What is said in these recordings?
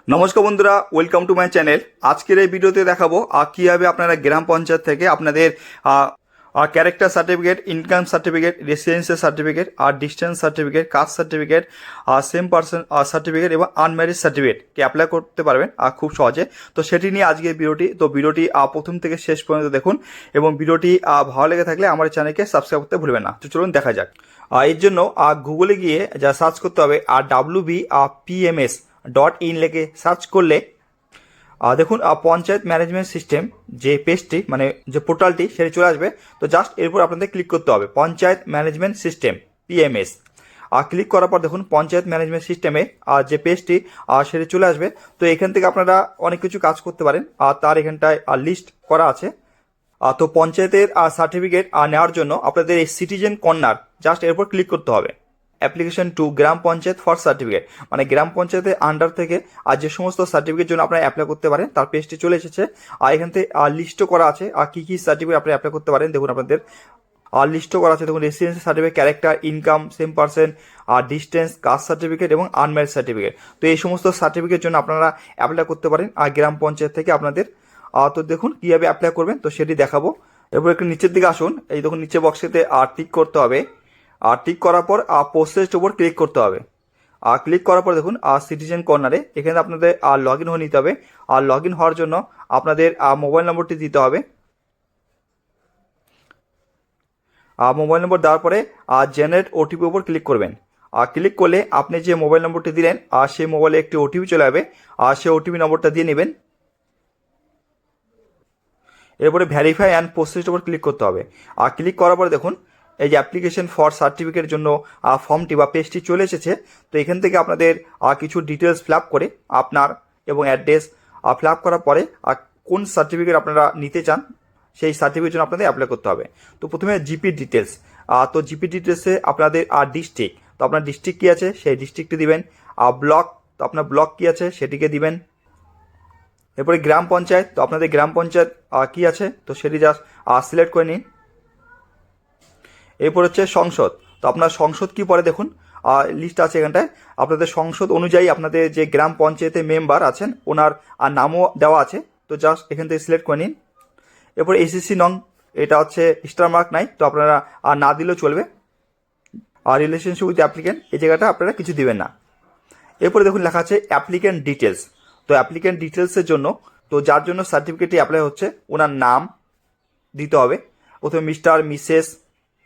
নমস্কার বন্ধুরা, welcome to my channel. আজকের এই ভিডিওতে দেখাবো কীভাবে আপনারা গ্রাম পঞ্চায়েত থেকে আপনাদের character certificate, income certificate, residential certificate, আর distance certificate, caste certificate, same person certificate এবং আনম্যারিড সার্টিফিকেটকে অ্যাপ্লাই করতে পারবেন খুব সহজে। তো সেটি নিয়ে আজকের ভিডিওটি। তো ভিডিওটি প্রথম থেকে শেষ পর্যন্ত দেখুন এবং ভিডিওটি ভালো লেগে থাকলে আমার চ্যানেলকে সাবস্ক্রাইব করতে ভুলবেন না। তো চলুন দেখা যাক। এর জন্য গুগলে গিয়ে যা সার্চ করতে হবে WBPMS.in লিখে সার্চ করলে দেখুন পঞ্চায়েত ম্যানেজমেন্ট সিস্টেম যে পেজটি মানে যে পোর্টালটি সেটি চলে আসবে। তো জাস্ট এরপর আপনাদের ক্লিক করতে হবে panchayat management system PMS। Click করার পর দেখুন পঞ্চায়েত ম্যানেজমেন্ট সিস্টেমে যে পেজটি সেটি চলে আসবে। তো এখান থেকে আপনারা অনেক কিছু কাজ করতে পারেন আর তার এখানটায় লিস্ট করা আছে। তো পঞ্চায়েতের সার্টিফিকেট নেওয়ার জন্য আপনাদের এই সিটিজেন কর্নার জাস্ট এরপর ক্লিক করতে হবে। অ্যাপ্লিকেশন টু গ্রাম পঞ্চায়েত ফর সার্টিফিকেট, মানে গ্রাম পঞ্চায়েতের আন্ডার থেকে যে সমস্ত সার্টিফিকেট জন্য আপনারা অ্যাপ্লাই করতে পারেন তার পেজটি চলে এসেছে। আর এখান থেকে লিস্টও করা আছে কী কী সার্টিফিকেট আপনি অ্যাপ্লাই করতে পারেন। দেখুন আপনাদের লিস্টও করা আছে। দেখুন residential certificate, character, income, same person, distance, caste certificate এবং আনম্যারিড সার্টিফিকেট। তো এই সমস্ত সার্টিফিকেট জন্য আপনারা অ্যাপ্লাই করতে পারেন গ্রাম পঞ্চায়েত থেকে আপনাদের। তো দেখুন কীভাবে অ্যাপ্লাই করবেন তো সেটি দেখাবো। এরপর একটু নিচের দিকে আসুন। এই দেখুন নিচে বক্সেতে টিক করতে হবে। আর টিক করার পর প্রসেসড ওপর ক্লিক করতে হবে। আর ক্লিক করার পর দেখুন সিটিজেন কর্নারে এখানে আপনাদের লগ ইন হয়ে নিতে হবে। আর লগ ইন হওয়ার জন্য আপনাদের মোবাইল নম্বরটি দিতে হবে। মোবাইল নম্বর দেওয়ার পরে জেনারেট ওটিপি উপর ক্লিক করবেন। আর ক্লিক করলে আপনি যে মোবাইল নম্বরটি দিলেন সেই মোবাইলে একটি ওটিপি চলে যাবে। আর সেই ওটিপি নম্বরটা দিয়ে নেবেন। এরপরে ভ্যারিফাই অ্যান্ড প্রসেসড উপর ক্লিক করতে হবে। আর ক্লিক করার পরে দেখুন এই যে অ্যাপ্লিকেশন ফর সার্টিফিকেটের জন্য ফর্মটি বা পেজটি চলে এসেছে। তো এখান থেকে আপনাদের কিছু ডিটেলস ফিল আপ করে আপনার এবং অ্যাড্রেস ফিল আপ করার পরে কোন সার্টিফিকেট আপনারা নিতে চান সেই সার্টিফিকেটের জন্য আপনাদের অ্যাপ্লাই করতে হবে। তো প্রথমে জিপি ডিটেলস। তো জিপি ডিটেলসে আপনাদের ডিস্ট্রিক্ট, তো আপনার ডিস্ট্রিক্ট কী আছে সেই ডিস্ট্রিক্টটি দিবেন। ব্লক, তো আপনার ব্লক কী আছে সেটিকে দিবেন। এরপরে গ্রাম পঞ্চায়েত, তো আপনাদের গ্রাম পঞ্চায়েত কী আছে তো সেটি জাস্ট সিলেক্ট করে নিন। এরপর হচ্ছে সংসদ, তো আপনার সংসদ কি পড়ে দেখুন লিস্ট আছে এখানটায়। আপনাদের সংসদ অনুযায়ী আপনাদের যে গ্রাম পঞ্চায়েতের মেম্বার আছেন ওনার নামও দেওয়া আছে। তো জাস্ট এখান থেকে সিলেক্ট করে নিন। এরপর এসএসসি নং, এটা হচ্ছে স্টার মার্ক নাই, তো আপনারা না দিলেও চলবে। আর রিলেশনশিপ উইথ অ্যাপ্লিকেন্ট এই জায়গাটা আপনারা কিছু দিবেন না। এরপরে দেখুন লেখা আছে অ্যাপ্লিকেন্ট ডিটেলস। তো অ্যাপ্লিকেন্ট ডিটেলসের জন্য তো যার জন্য সার্টিফিকেটটি অ্যাপ্লাই হচ্ছে ওনার নাম দিতে হবে। প্রথমে মিস্টার, মিসেস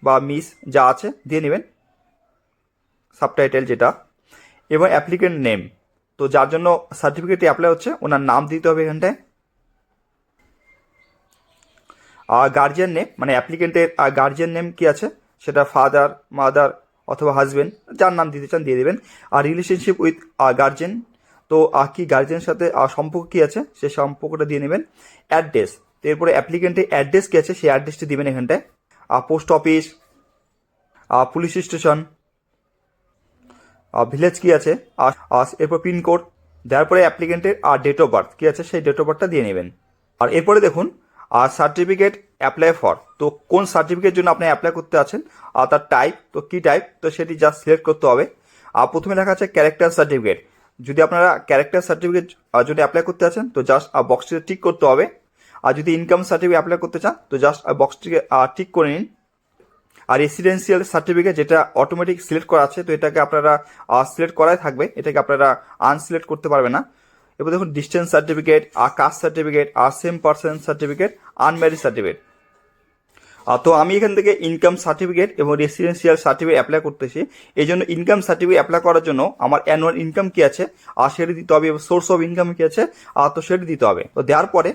বা মিস যা আছে দিয়ে নেবেন, সাবটাইটেল যেটা। এবং অ্যাপ্লিকেন্ট নেম, তো যার জন্য সার্টিফিকেটটি অ্যাপ্লাই হচ্ছে ওনার নাম দিতে হবে এখানটায়। আর গার্জিয়ান নেম, মানে অ্যাপ্লিকেন্টের গার্জিয়ান নেম কি আছে সেটা ফাদার, মাদার অথবা হাজবেন্ড, যার নাম দিতে চান দিয়ে দেবেন। আর রিলেশনশিপ উইথ গার্জিয়ান, তো কি গার্জিয়ানের সাথে সম্পর্ক কী আছে সেই সম্পর্কটা দিয়ে নেবেন। অ্যাড্রেস, তো এরপরে অ্যাপ্লিকেন্টের অ্যাড্রেস কী আছে সেই অ্যাড্রেসটি দেবেন এখানটায়। Post office, police station, village কী আছে, এরপর পিনকোড দেওয়ার পরে অ্যাপ্লিকেন্টের ডেট অফ বার্থ কী আছে সেই ডেট অফ বার্থটা দিয়ে নেবেন। আর এরপরে দেখুন সার্টিফিকেট অ্যাপ্লাই ফর, তো কোন সার্টিফিকেট জন্য আপনি অ্যাপ্লাই করতে আছেন আর তার টাইপ, তো কী টাইপ তো সেটি জাস্ট সিলেক্ট করতে হবে। আর প্রথমে লেখা আছে ক্যারেক্টার সার্টিফিকেট। যদি আপনারা ক্যারেক্টার সার্টিফিকেট যদি অ্যাপ্লাই করতে আছেন তো জাস্ট বক্সটিতে টিক করতে হবে। আর যদি ইনকাম সার্টিফিকেট অ্যাপ্লাই করতে চান তো জাস্ট বক্সটিকে টিক করে নিন। আর রেসিডেন্সিয়াল সার্টিফিকেট যেটা অটোমেটিক সিলেক্ট করা আছে তো এটাকে আপনারা সিলেক্ট করাই থাকবে, এটাকে আপনারা আনসিলেক্ট করতে পারবে না। এবার দেখুন distance certificate, caste certificate, same person certificate, unmarried certificate. তো আমি এখান থেকে ইনকাম সার্টিফিকেট এবং রেসিডেন্সিয়াল সার্টিফিকেট অ্যাপ্লাই করতেছি। এই জন্য ইনকাম সার্টিফিকেট অ্যাপ্লাই করার জন্য আমার অ্যানুয়াল ইনকাম কী আছে সেটি দিতে হবে, সোর্স অফ ইনকাম কী আছে তো সেটি দিতে হবে। তো দেওয়ার পরে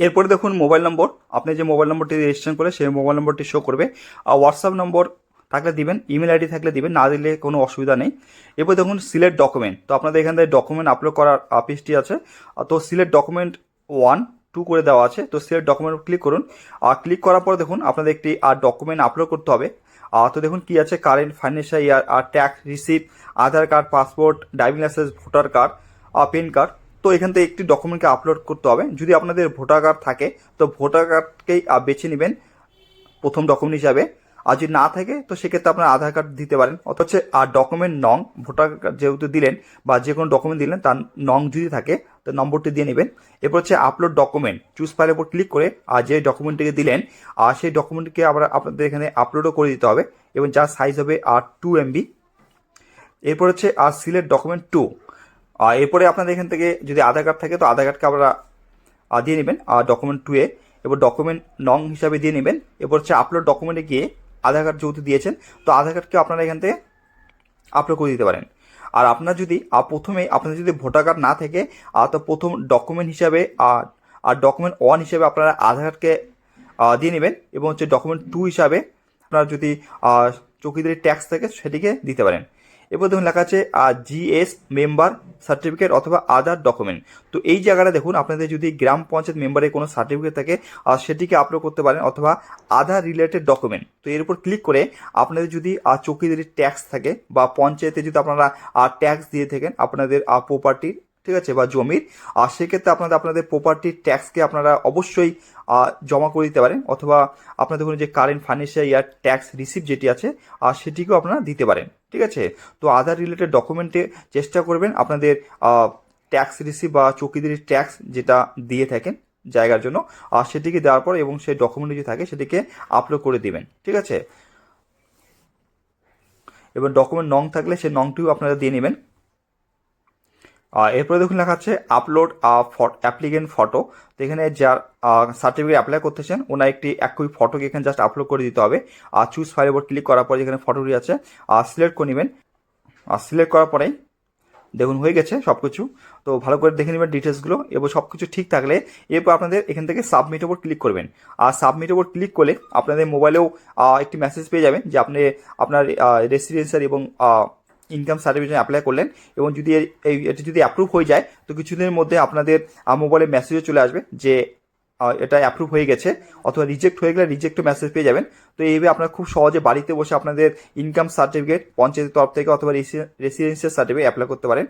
এরপরে দেখুন মোবাইল নম্বর, আপনি যে মোবাইল নম্বরটি রেজিস্ট্রেশন করে সেই মোবাইল নম্বরটি শো করবে। হোয়াটসঅ্যাপ নম্বর থাকলে দিবেন, ইমেল আইডি থাকলে দিবেন, না দিলে কোনো অসুবিধা নেই। এরপর দেখুন সিলেক্ট ডকুমেন্ট, তো আপনাদের এখান থেকে ডকুমেন্ট আপলোড করার পেজটি আছে। তো সিলেক্ট ডকুমেন্ট 1, 2 করে দেওয়া আছে। তো সিলেক্ট ডকুমেন্ট ক্লিক করুন। ক্লিক করার পর দেখুন আপনাদের একটি ডকুমেন্ট আপলোড করতে হবে। তো দেখুন কি আছে current financial year, tax receipt, Aadhaar card, passport, driving licence, voter card, PAN card. তো এখান থেকে একটি ডকুমেন্টকে আপলোড করতে হবে। যদি আপনাদের ভোটার কার্ড থাকে তো ভোটার কার্ডকেই বেছে নেবেন প্রথম ডকুমেন্ট হিসাবে। আর যদি না থাকে তো সেক্ষেত্রে আপনার আধার কার্ড দিতে পারেন। অথবা হচ্ছে আর ডকুমেন্ট নং, ভোটার কার্ড যেহেতু দিলেন বা যে কোনো ডকুমেন্ট দিলেন তার নং যদি থাকে তো নম্বরটি দিয়ে নেবেন। এরপর হচ্ছে আপলোড ডকুমেন্ট, চুজ ফাইলের উপর ক্লিক করে আর যে ডকুমেন্টটিকে দিলেন আর সেই ডকুমেন্টকে আবার আপনাদের এখানে আপলোডও করে দিতে হবে এবং যার সাইজ হবে 2 MB। এরপর হচ্ছে সিলেক্ট ডকুমেন্ট 2। এরপরে আপনাদের এখান থেকে যদি আধার কার্ড থাকে তো আধার কার্ডকে আপনারা দিয়ে নেবেন ডকুমেন্ট 2 এ। এবার ডকুমেন্ট নং হিসাবে দিয়ে নেবেন। এরপর হচ্ছে আপলোড ডকুমেন্টে গিয়ে আধার কার্ড যেহেতু দিয়েছেন তো আধার কার্ডকে আপনারা এখান থেকে আপলোড করে দিতে পারেন। আর আপনার যদি প্রথমে আপনাদের যদি ভোটার কার্ড না থাকে তো প্রথম ডকুমেন্ট হিসাবে আর ডকুমেন্ট 1 হিসাবে আপনারা আধার কার্ডকে দিয়ে নেবেন এবং হচ্ছে ডকুমেন্ট 2 হিসাবে আপনার যদি চৌকিদারি ট্যাক্স থাকে সেটিকে দিতে পারেন। এরপর দেখুন লেখা আছে GS মেম্বার সার্টিফিকেট অথবা আদার ডকুমেন্ট। তো এই জায়গাটা দেখুন আপনাদের যদি গ্রাম পঞ্চায়েত মেম্বারের কোনো সার্টিফিকেট থাকে সেটিকে আপলোড করতে পারেন অথবা আধার রিলেটেড ডকুমেন্ট। তো এর উপর ক্লিক করে আপনাদের যদি চৌকিদারি ট্যাক্স থাকে বা পঞ্চায়েতে যদি আপনারা ট্যাক্স দিয়ে থাকেন আপনাদের প্রপার্টির, ঠিক আছে, বা জমির, আর সেক্ষেত্রে আপনাদের প্রপার্টির ট্যাক্সকে আপনারা অবশ্যই জমা করে দিতে পারেন অথবা আপনাদের কোনো যে current financial year tax receipt যেটি আছে সেটিকেও আপনারা দিতে পারেন, ঠিক আছে। তো আধার রিলেটেড ডকুমেন্টে চেষ্টা করবেন আপনাদের ট্যাক্স রিসিপ্ট বা চৌকিদারি ট্যাক্স যেটা দিয়ে থাকেন জায়গার জন্য সেটিকে দেওয়ার পর এবং সেই ডকুমেন্ট যে থাকে সেটিকে আপলোড করে দিবেন, ঠিক আছে। এবার ডকুমেন্ট নং থাকলে সেই নংটিও আপনারা দিয়ে নেবেন। এরপরে দেখুন লেখা আছে আপলোড অ্যাপ্লিকেন্ট ফটো। তো এখানে যার সার্টিফিকেট অ্যাপ্লাই করতেছেন ওনার একটি এক কপি ফটোকে এখানে জাস্ট আপলোড করে দিতে হবে। আর চুজ ফাইলের উপর ক্লিক করার পর যেখানে ফটোটি আছে সিলেক্ট করে নেবেন। আর সিলেক্ট করার পরেই দেখুন হয়ে গেছে সব কিছু। তো ভালো করে দেখে নেবেন ডিটেলসগুলো এবং সব কিছু ঠিক থাকলে এরপর আপনাদের এখান থেকে সাবমিটের উপর ক্লিক করবেন। আর সাবমিটের উপর ক্লিক করলে আপনাদের মোবাইলেও একটি মেসেজ পেয়ে যাবেন যে আপনি আপনার রেসিডেন্সিয়াল এবং ইনকাম সার্টিফিকেট অ্যাপ্লাই করলেন এবং যদি এটি যদি অ্যাপ্রুভ হয়ে যায় তো কিছুদিনের মধ্যে আপনাদের মোবাইলে মেসেজও চলে আসবে যে এটা অ্যাপ্রুভ হয়ে গেছে, অথবা রিজেক্ট হয়ে গেলে রিজেক্টও মেসেজ পেয়ে যাবেন। তো এইভাবে আপনারা খুব সহজে বাড়িতে বসে আপনাদের ইনকাম সার্টিফিকেট পঞ্চায়েতের তরফ থেকে অথবা রেসিডেন্সিয়াল সার্টিফিকেট অ্যাপ্লাই করতে পারেন।